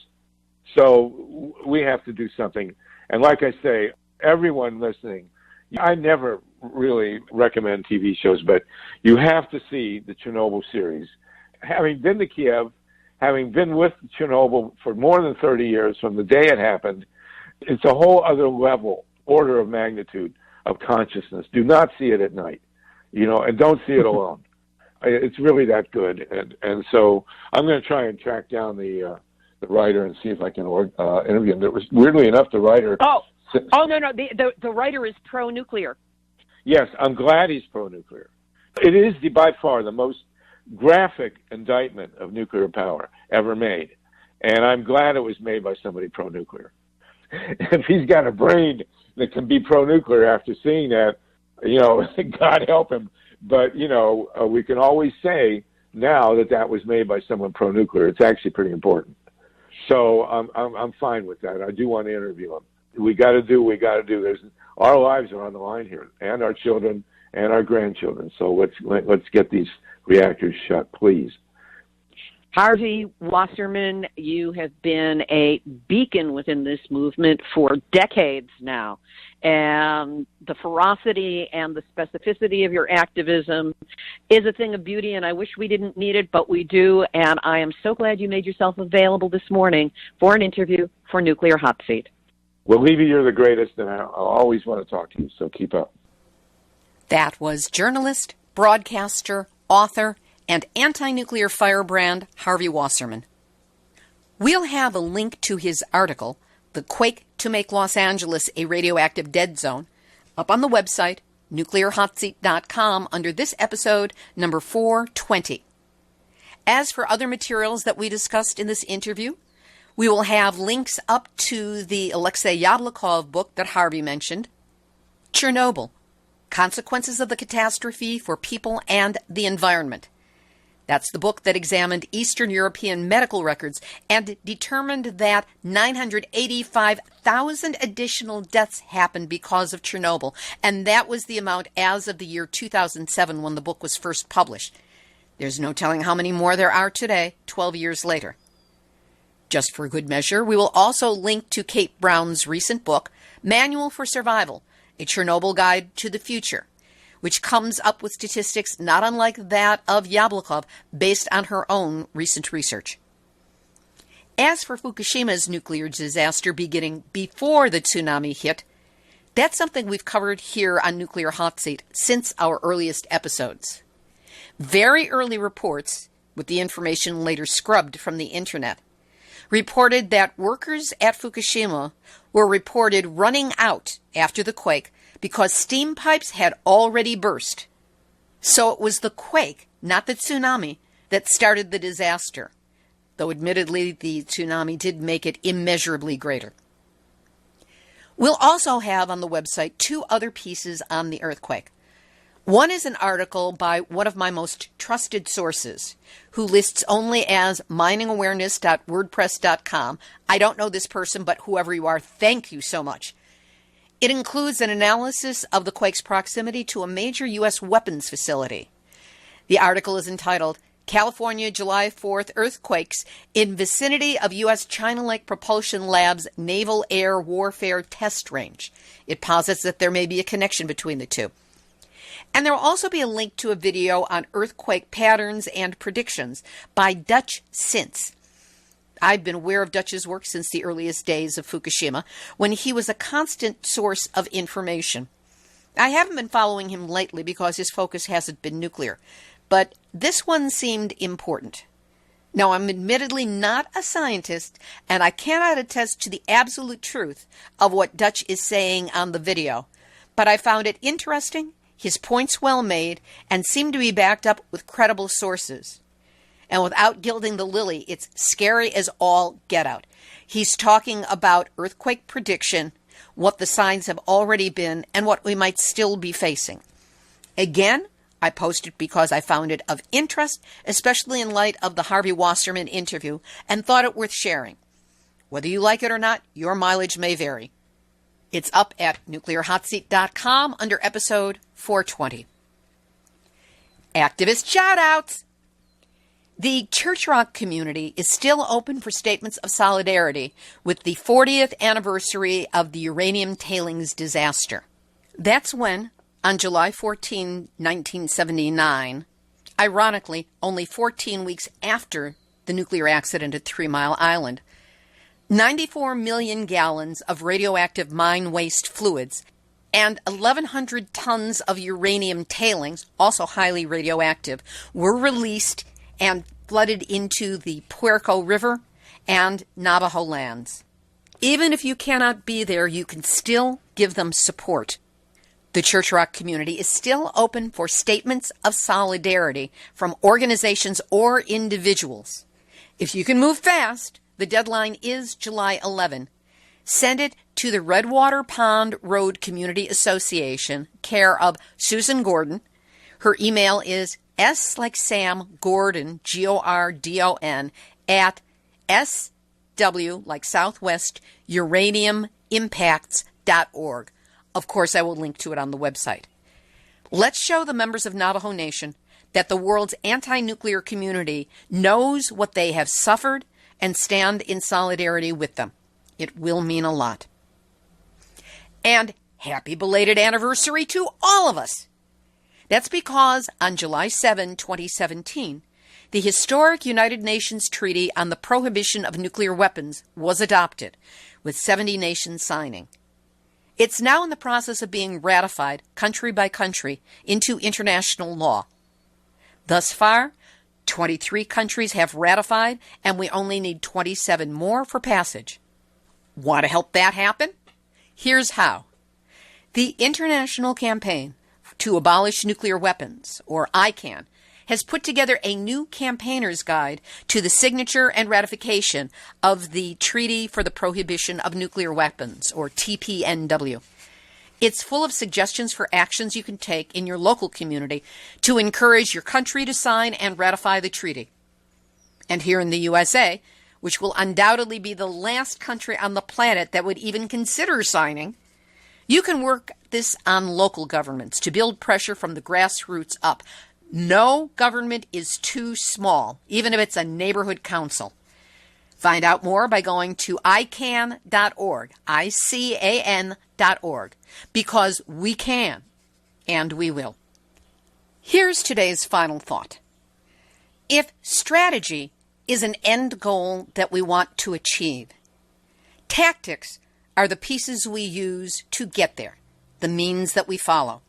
So we have to do something. And like I say, everyone listening, I never really recommend TV shows, but you have to see the Chernobyl series. Having been to Kiev, having been with Chernobyl for more than 30 years from the day it happened, it's a whole other level, order of magnitude of consciousness. Do not see it at night, you know, and don't see it alone. It's really that good. And so I'm going to try and track down the writer and see if I can interview him. There was, weirdly enough, the writer... No. The writer is pro-nuclear. Yes, I'm glad he's pro-nuclear. It is by far the most graphic indictment of nuclear power ever made. And I'm glad it was made by somebody pro-nuclear. If he's got a brain that can be pro-nuclear after seeing that, you know, God help him. But, you know, we can always say now that was made by someone pro-nuclear. It's actually pretty important. So I'm fine with that. I do want to interview him. We got to do what we got to do. Our lives are on the line here, and our children and our grandchildren. So let's get these reactors shut, please. Harvey Wasserman, you have been a beacon within this movement for decades now. And the ferocity and the specificity of your activism is a thing of beauty, and I wish we didn't need it, but we do. And I am so glad you made yourself available this morning for an interview for Nuclear Hot Seat. Well, Levy, you're the greatest, and I'll always want to talk to you, so keep up. That was journalist, broadcaster, author, and anti-nuclear firebrand Harvey Wasserman. We'll have a link to his article, The Quake to Make Los Angeles a Radioactive Dead Zone, up on the website, nuclearhotseat.com, under this episode, number 420. As for other materials that we discussed in this interview, we will have links up to the Alexei Yablokov book that Harvey mentioned, Chernobyl, Consequences of the Catastrophe for People and the Environment. That's the book that examined Eastern European medical records and determined that 985,000 additional deaths happened because of Chernobyl. And that was the amount as of the year 2007 when the book was first published. There's no telling how many more there are today, 12 years later. Just for good measure, we will also link to Kate Brown's recent book, Manual for Survival, A Chernobyl Guide to the Future, which comes up with statistics not unlike that of Yablokov based on her own recent research. As for Fukushima's nuclear disaster beginning before the tsunami hit, that's something we've covered here on Nuclear Hot Seat since our earliest episodes. Very early reports, with the information later scrubbed from the internet, reported that workers at Fukushima were reported running out after the quake because steam pipes had already burst. So it was the quake, not the tsunami, that started the disaster, though admittedly the tsunami did make it immeasurably greater. We'll also have on the website 2 other pieces on the earthquake. One is an article by one of my most trusted sources, who lists only as miningawareness.wordpress.com. I don't know this person, but whoever you are, thank you so much. It includes an analysis of the quake's proximity to a major U.S. weapons facility. The article is entitled, California July 4th Earthquakes in Vicinity of U.S. China Lake Propulsion Lab's Naval Air Warfare Test Range. It posits that there may be a connection between the two. And there will also be a link to a video on earthquake patterns and predictions by Dutch Sintz. I've been aware of Dutch's work since the earliest days of Fukushima, when he was a constant source of information. I haven't been following him lately because his focus hasn't been nuclear, but this one seemed important. Now, I'm admittedly not a scientist, and I cannot attest to the absolute truth of what Dutch is saying on the video, but I found it interesting, his points well made, and seemed to be backed up with credible sources. And without gilding the lily, it's scary as all get out. He's talking about earthquake prediction, what the signs have already been, and what we might still be facing. Again, I posted because I found it of interest, especially in light of the Harvey Wasserman interview, and thought it worth sharing. Whether you like it or not, your mileage may vary. It's up at nuclearhotseat.com under episode 420. Activist shout-outs! The Church Rock community is still open for statements of solidarity with the 40th anniversary of the uranium tailings disaster. That's when, on July 14, 1979, ironically, only 14 weeks after the nuclear accident at 3 Mile Island, 94 million gallons of radioactive mine waste fluids and 1,100 tons of uranium tailings, also highly radioactive, were released and flooded into the Puerco River and Navajo lands. Even if you cannot be there, you can still give them support. The Church Rock community is still open for statements of solidarity from organizations or individuals. If you can move fast, the deadline is July 11. Send it to the Redwater Pond Road Community Association, care of Susan Gordon. Her email is S like Sam Gordon, Gordon, at SW like Southwest uraniumimpacts.org. Of course, I will link to it on the website. Let's show the members of Navajo Nation that the world's anti-nuclear community knows what they have suffered and stand in solidarity with them. It will mean a lot. And happy belated anniversary to all of us. That's because on July 7, 2017, the historic United Nations Treaty on the Prohibition of Nuclear Weapons was adopted, with 70 nations signing. It's now in the process of being ratified, country by country, into international law. Thus far, 23 countries have ratified, and we only need 27 more for passage. Want to help that happen? Here's how. The International Campaign to Abolish Nuclear Weapons, or ICAN, has put together a new campaigner's guide to the signature and ratification of the Treaty for the Prohibition of Nuclear Weapons, or TPNW. It's full of suggestions for actions you can take in your local community to encourage your country to sign and ratify the treaty. And here in the USA, which will undoubtedly be the last country on the planet that would even consider signing, you can work this on local governments to build pressure from the grassroots up. No government is too small, even if it's a neighborhood council. Find out more by going to ican.org, ICAN.org, because we can, and we will. Here's today's final thought. If strategy is an end goal that we want to achieve, tactics are the pieces we use to get there, the means that we follow.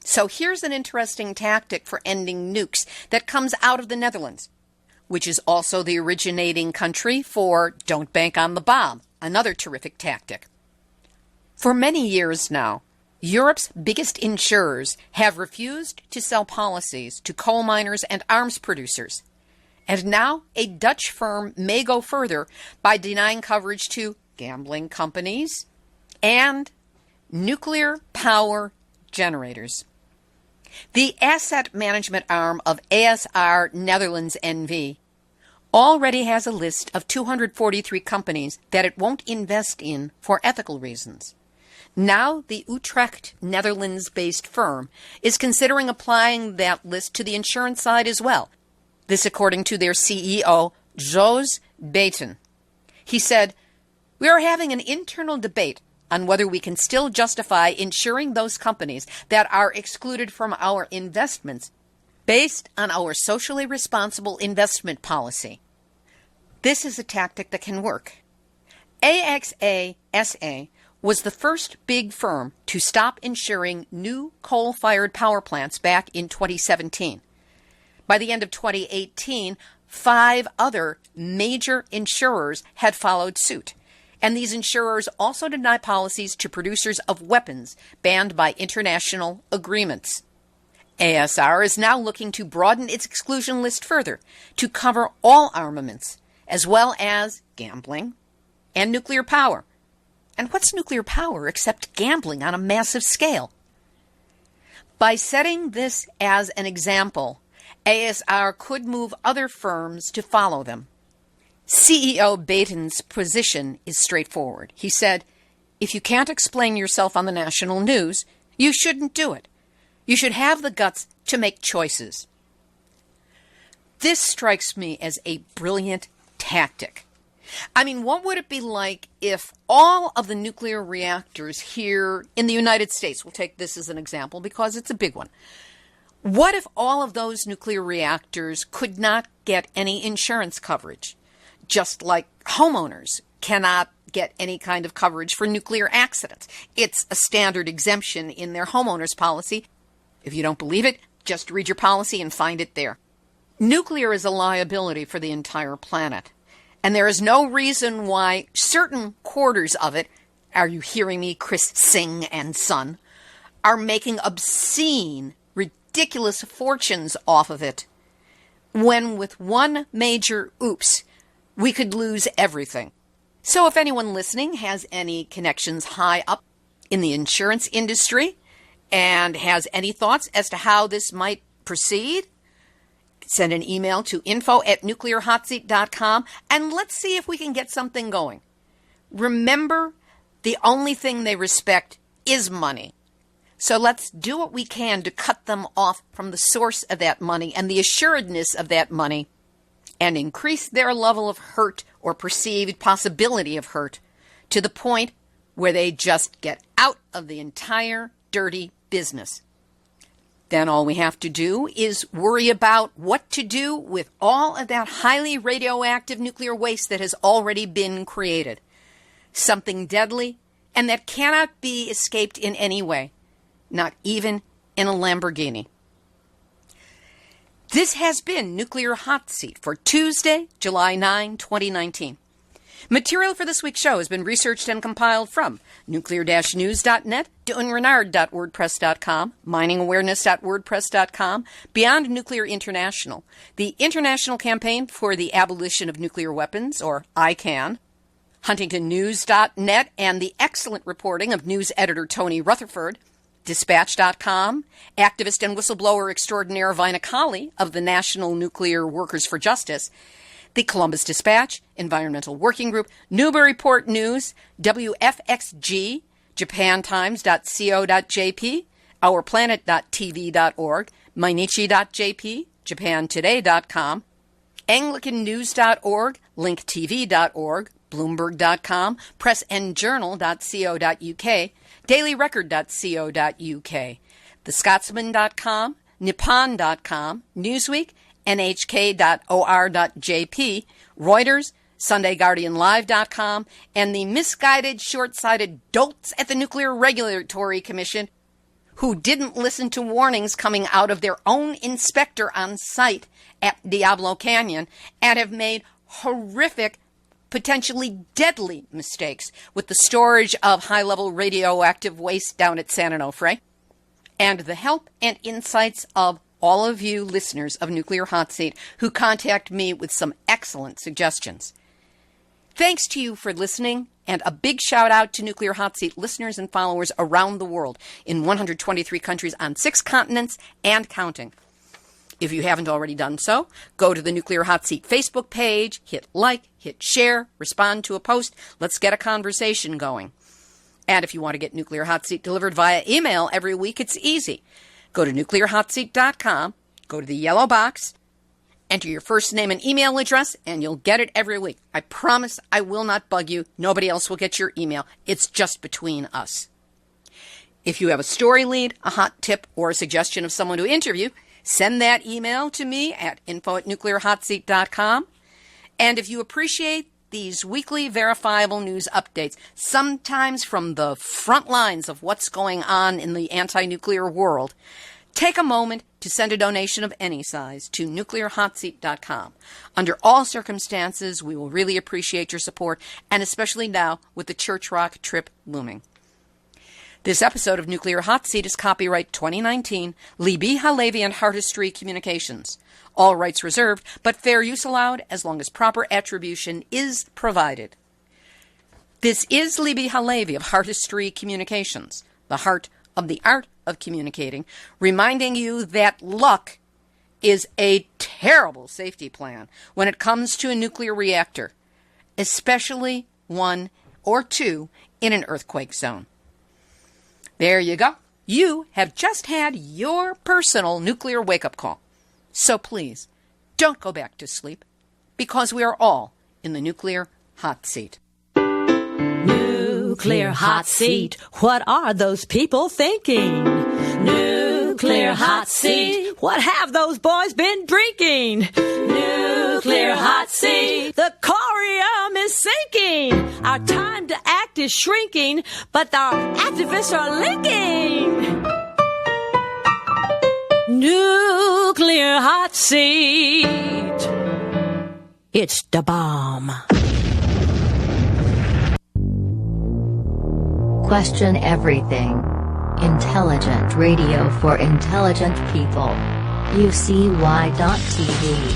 So here's an interesting tactic for ending nukes that comes out of the Netherlands, which is also the originating country for Don't Bank on the Bomb, another terrific tactic. For many years now, Europe's biggest insurers have refused to sell policies to coal miners and arms producers. And now a Dutch firm may go further by denying coverage to gambling companies and nuclear power generators. The asset management arm of ASR Netherlands NV already has a list of 243 companies that it won't invest in for ethical reasons. Now the Utrecht, Netherlands-based firm is considering applying that list to the insurance side as well. This according to their CEO, Jos Baeten. He said, "We are having an internal debate on whether we can still justify insuring those companies that are excluded from our investments based on our socially responsible investment policy." This is a tactic that can work. AXA SA was the first big firm to stop insuring new coal-fired power plants back in 2017. By the end of 2018, 5 other major insurers had followed suit. And these insurers also deny policies to producers of weapons banned by international agreements. ASR is now looking to broaden its exclusion list further to cover all armaments, as well as gambling and nuclear power. And what's nuclear power except gambling on a massive scale? By setting this as an example, ASR could move other firms to follow them. CEO Baeten's position is straightforward. He said, "If you can't explain yourself on the national news, you shouldn't do it. You should have the guts to make choices." This strikes me as a brilliant tactic. I mean, what would it be like if all of the nuclear reactors here in the United States, we'll take this as an example because it's a big one. What if all of those nuclear reactors could not get any insurance coverage? Just like homeowners cannot get any kind of coverage for nuclear accidents. It's a standard exemption in their homeowners policy. If you don't believe it, just read your policy and find it there. Nuclear is a liability for the entire planet. And there is no reason why certain quarters of it, are you hearing me, Chris Singh and Son, are making obscene, ridiculous fortunes off of it, when with one major oops, we could lose everything. So if anyone listening has any connections high up in the insurance industry and has any thoughts as to how this might proceed, send an email to info@nuclearhotseat.com and let's see if we can get something going. Remember, the only thing they respect is money. So let's do what we can to cut them off from the source of that money and the assuredness of that money, and increase their level of hurt or perceived possibility of hurt to the point where they just get out of the entire dirty business. Then all we have to do is worry about what to do with all of that highly radioactive nuclear waste that has already been created. Something deadly and that cannot be escaped in any way, not even in a Lamborghini. This has been Nuclear Hot Seat for Tuesday, July 9, 2019. Material for this week's show has been researched and compiled from nuclear-news.net, doingrenard.wordpress.com, miningawareness.wordpress.com, Beyond Nuclear International, the International Campaign for the Abolition of Nuclear Weapons, or ICAN, HuntingtonNews.net and the excellent reporting of news editor Tony Rutherford, Dispatch.com, activist and whistleblower extraordinaire Vina Colley of the National Nuclear Workers for Justice, the Columbus Dispatch, Environmental Working Group, Newburyport News, WFXG, JapanTimes.co.jp, OurPlanet.tv.org, Mainichi.jp, JapanToday.com, AnglicanNews.org, LinkTV.org, Bloomberg.com, PressandJournal.co.uk, DailyRecord.co.uk, TheScotsman.com, Nippon.com, Newsweek, NHK.or.jp, Reuters, SundayGuardianLive.com, and the misguided, short-sighted dolts at the Nuclear Regulatory Commission who didn't listen to warnings coming out of their own inspector on site at Diablo Canyon and have made horrific, potentially deadly mistakes with the storage of high-level radioactive waste down at San Onofre, and the help and insights of all of you listeners of Nuclear Hot Seat who contact me with some excellent suggestions. Thanks to you for listening, and a big shout out to Nuclear Hot Seat listeners and followers around the world in 123 countries on 6 continents and counting. If you haven't already done so, go to the Nuclear Hot Seat Facebook page, hit like, hit share, respond to a post. Let's get a conversation going. And if you want to get Nuclear Hot Seat delivered via email every week, it's easy. Go to nuclearhotseat.com, go to the yellow box, enter your first name and email address, and you'll get it every week. I promise I will not bug you. Nobody else will get your email. It's just between us. If you have a story lead, a hot tip, or a suggestion of someone to interview, send that email to me at info@nuclearhotseat.com. And if you appreciate these weekly verifiable news updates, sometimes from the front lines of what's going on in the anti-nuclear world, take a moment to send a donation of any size to nuclearhotseat.com. Under all circumstances, we will really appreciate your support, and especially now with the Church Rock trip looming. This episode of Nuclear Hot Seat is copyright 2019, Libby Halevi and Heartistry Communications. All rights reserved, but fair use allowed as long as proper attribution is provided. This is Libby Halevi of Heartistry Communications, the heart of the art of communicating, reminding you that luck is a terrible safety plan when it comes to a nuclear reactor, especially one or two in an earthquake zone. There you go. You have just had your personal nuclear wake-up call. So please, don't go back to sleep, because we are all in the Nuclear Hot Seat. Nuclear hot seat. What are those people thinking? Nuclear hot seat. What have those boys been drinking? Nuclear hot seat. The corium is sinking. Our time to act is shrinking, but our activists are linking. Nuclear hot seat. It's the bomb. Question everything. Intelligent radio for intelligent people. UCY.tv.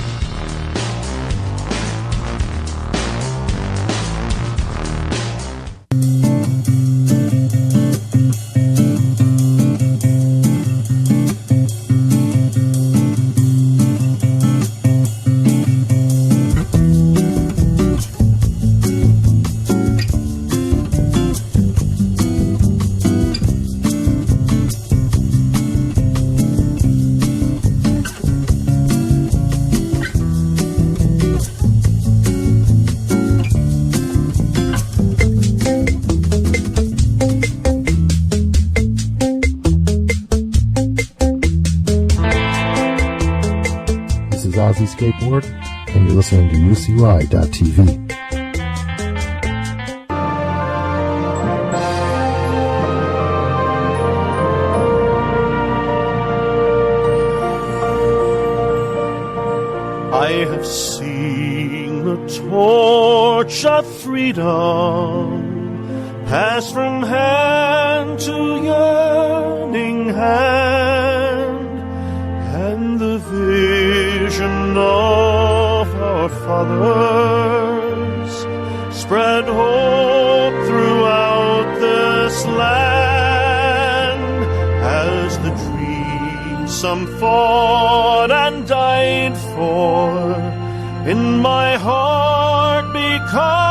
Skateboard, and you're listening to UCY.tv. I have seen the torch of freedom pass from hand to yearning hand, and the vision of our fathers spread hope throughout this land, as the dreams some fought and died for in my heart become